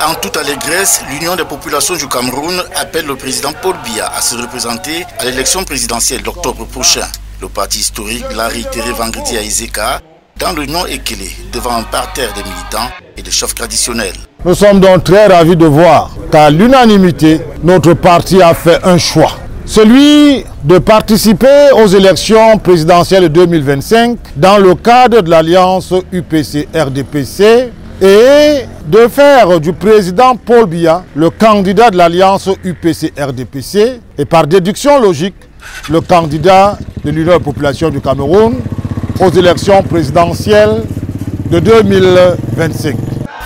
En toute allégresse, l'Union des populations du Cameroun appelle le président Paul Biya à se représenter à l'élection présidentielle d'octobre prochain. Le parti historique l'a réitéré vendredi à Iseka, dans l'Union Ekele, devant un parterre de militants et de chefs traditionnels. Nous sommes donc très ravis de voir qu'à l'unanimité, notre parti a fait un choix. Celui de participer aux élections présidentielles 2025 dans le cadre de l'alliance UPC-RDPC et de faire du président Paul Biya le candidat de l'alliance UPC-RDPC et par déduction logique le candidat de l'Union des populations du Cameroun aux élections présidentielles de 2025.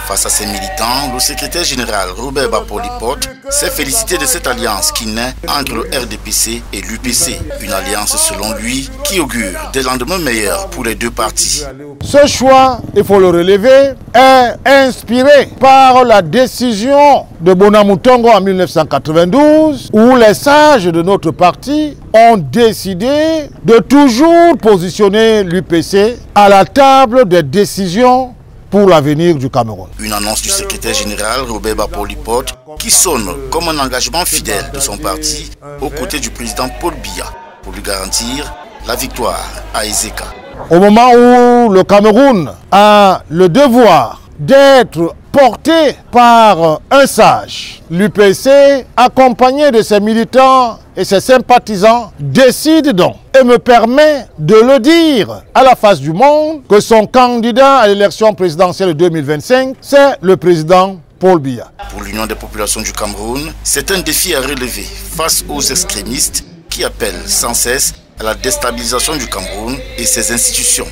Face à ces militants, le secrétaire général Robert Bapoli-Porte s'est félicité de cette alliance qui naît entre le RDPC et l'UPC. Une alliance, selon lui, qui augure des lendemains meilleurs pour les deux partis. Ce choix, il faut le relever, est inspiré par la décision de Bonamoutongo en 1992 où les sages de notre parti ont décidé de toujours positionner l'UPC à la table des décisions pour l'avenir du Cameroun. Une annonce du secrétaire général Robert Bapoli-Porte qui sonne comme un engagement fidèle de son parti aux côtés du président Paul Biya pour lui garantir la victoire à Iseka. Au moment où le Cameroun a le devoir d'être porté par un sage, l'UPC, accompagné de ses militants et ses sympathisants, décide donc et me permet de le dire à la face du monde que son candidat à l'élection présidentielle de 2025, c'est le président Paul Biya. Pour l'Union des populations du Cameroun, c'est un défi à relever face aux extrémistes qui appellent sans cesse à la déstabilisation du Cameroun et ses institutions.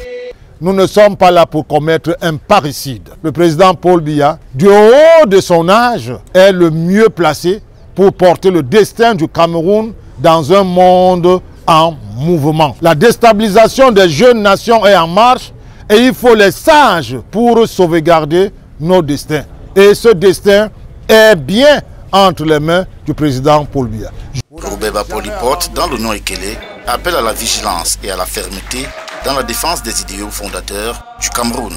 Nous ne sommes pas là pour commettre un parricide. Le président Paul Biya, du haut de son âge, est le mieux placé pour porter le destin du Cameroun dans un monde en mouvement. La déstabilisation des jeunes nations est en marche et il faut les sages pour sauvegarder nos destins. Et ce destin est bien entre les mains du président Paul Biya. Robert Bapoli-Porte, dans l'Union Ekele, appelle à la vigilance et à la fermeté dans la défense des idéaux fondateurs du Cameroun.